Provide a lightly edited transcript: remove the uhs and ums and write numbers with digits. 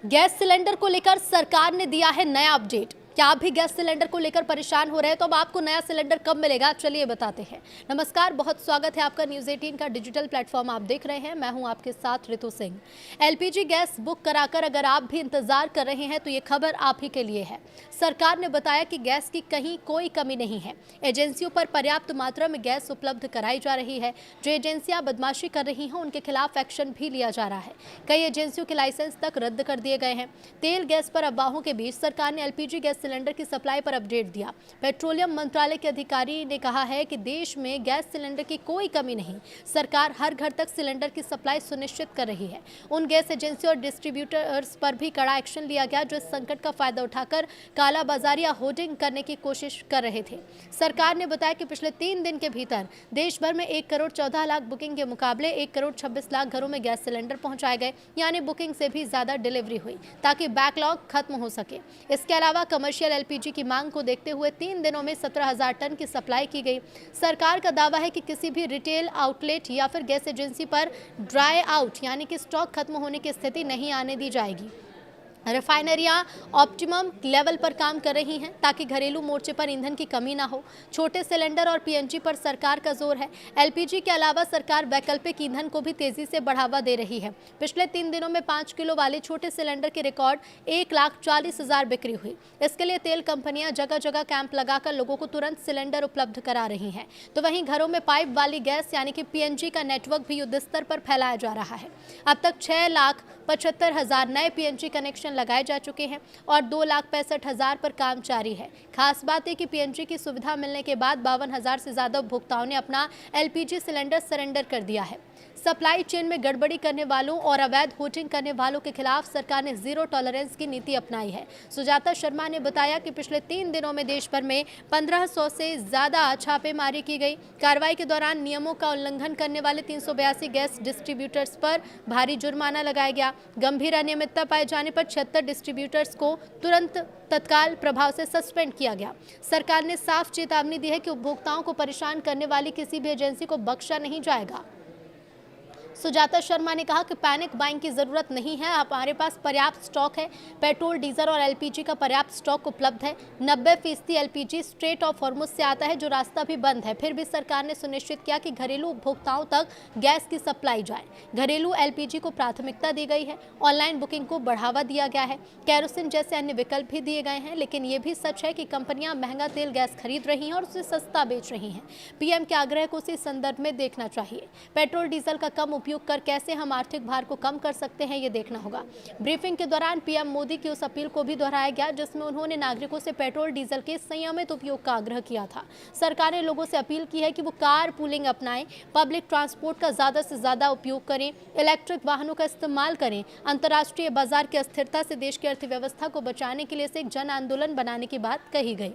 Gas cylinder को लेकर सरकार ने दिया है नया अपडेट। क्या आप भी गैस सिलेंडर को लेकर परेशान हो रहे हैं? तो अब आपको नया सिलेंडर कब मिलेगा, चलिए बताते हैं। नमस्कार, बहुत स्वागत है आपका न्यूज़ 18 का डिजिटल प्लेटफॉर्म आप देख रहे हैं। मैं हूं आपके साथ ऋतु सिंह। एलपीजी गैस बुक कराकर अगर आप भी इंतजार कर रहे हैं तो ये खबर आप ही के लिए है। सरकार ने बताया कि गैस की कहीं कोई कमी नहीं है। एजेंसियों पर पर्याप्त मात्रा में गैस उपलब्ध कराई जा रही है। जो एजेंसियां बदमाशी कर रही हैं उनके खिलाफ एक्शन भी लिया जा रहा है। कई एजेंसियों के लाइसेंस तक रद्द कर दिए गए हैं। तेल गैस पर अफवाहों के बीच सरकार ने एलपीजी गैस सिलेंडर की सप्लाई पर अपडेट दिया। पेट्रोलियम मंत्रालय के अधिकारी ने कहा है कि देश में गैस सिलेंडर की कोई कमी नहीं। सरकार हर घर तक सिलेंडर की सप्लाई सुनिश्चित कर रही है। उन गैस एजेंसियों और डिस्ट्रीब्यूटर्स पर भी कड़ा एक्शन लिया गया जो इस संकट का फायदा उठाकर कालाबाजारी या होर्डिंग करने की कोशिश कर रहे थे। सरकार ने बताया कि पिछले 3 दिन के भीतर देश भर में 1 करोड़ 14 लाख बुकिंग के मुकाबले 1 करोड़ 26 लाख घरों में गैस सिलेंडर पहुंचाए गए, यानी बुकिंग से भी ज्यादा डिलीवरी हुई ताकि बैकलॉग खत्म हो सके। इसके अलावा कमर्शियल एलपीजी की मांग को देखते हुए 3 दिनों में 17,000 टन की सप्लाई की गई। सरकार का दावा है कि किसी भी रिटेल आउटलेट या फिर गैस एजेंसी पर ड्राई आउट यानी कि स्टॉक खत्म होने की स्थिति नहीं आने दी जाएगी। रिफाइनरियां ऑप्टिमम लेवल पर काम कर रही हैं ताकि घरेलू मोर्चे पर ईंधन की कमी ना हो। छोटे सिलेंडर और पीएनजी पर सरकार का जोर है। एलपीजी के अलावा सरकार वैकल्पिक ईंधन को भी तेजी से बढ़ावा दे रही है। पिछले 3 दिनों में 5 किलो वाले छोटे सिलेंडर की रिकॉर्ड 1,40,000 बिक्री हुई। इसके लिए तेल कंपनियां जगह जगह कैंप लगाकर लोगों को तुरंत सिलेंडर उपलब्ध करा रही हैं। तो वहीं घरों में पाइप वाली गैस यानी कि पीएनजी का नेटवर्क भी युद्ध स्तर पर फैलाया जा रहा है। अब तक 6,75,000 नए पीएनजी कनेक्शन लगाए जा चुके हैं और 2,65,000 पर काम जारी है। खास बात है कि पीएनजी की सुविधा मिलने के बाद 52,000 से ज्यादा उपभोक्ताओं ने अपना एलपीजी सिलेंडर सरेंडर कर दिया है। सप्लाई चेन में गड़बड़ी करने वालों और अवैध होर्डिंग करने वालों के खिलाफ सरकार ने जीरो टॉलरेंस की नीति अपनाई है। सुजाता शर्मा ने बताया कि पिछले 3 दिनों में देश भर में 1500 से ज्यादा छापेमारी की गई। कार्रवाई के दौरान नियमों का उल्लंघन करने वाले 382 गैस डिस्ट्रीब्यूटर्स पर भारी जुर्माना लगाया गया। गंभीर अनियमितता पाए जाने पर 76 डिस्ट्रीब्यूटर्स को तुरंत तत्काल प्रभाव से सस्पेंड किया गया। सरकार ने साफ चेतावनी दी है कि उपभोक्ताओं को परेशान करने वाली किसी भी एजेंसी को बख्शा नहीं जाएगा। सुजाता शर्मा ने कहा कि पैनिक बाइंग की जरूरत नहीं है। हमारे पास पर्याप्त स्टॉक है। पेट्रोल, डीजल और एलपीजी का पर्याप्त स्टॉक उपलब्ध है। 90% एलपीजी स्ट्रेट ऑफ हॉर्मुज से आता है जो रास्ता भी बंद है। फिर भी सरकार ने सुनिश्चित किया कि घरेलू उपभोक्ताओं तक गैस की सप्लाई जाए। घरेलू एलपीजी को प्राथमिकता दी गई है। ऑनलाइन बुकिंग को बढ़ावा दिया गया है। केरोसिन जैसे अन्य विकल्प भी दिए गए हैं। लेकिन ये भी सच है कि कंपनियां महंगा तेल गैस खरीद रही हैं और उसे सस्ता बेच रही हैं। पीएम के आग्रह को उसी संदर्भ में देखना चाहिए। पेट्रोल डीजल का कम उपयोग कर कैसे हम आर्थिक भार को कम कर सकते हैं ये देखना होगा। ब्रीफिंग के दौरान पीएम मोदी की उस अपील को भी दोहराया गया जिसमें उन्होंने नागरिकों से पेट्रोल डीजल के संयमित उपयोग का आग्रह किया था। सरकार ने लोगों से अपील की है कि वो कार पूलिंग अपनाएं, पब्लिक ट्रांसपोर्ट का ज्यादा से ज्यादा उपयोग करें, इलेक्ट्रिक वाहनों का इस्तेमाल करें। अंतर्राष्ट्रीय बाजार की अस्थिरता से देश की अर्थव्यवस्था को बचाने के लिए इसे एक जन आंदोलन बनाने की बात कही गई।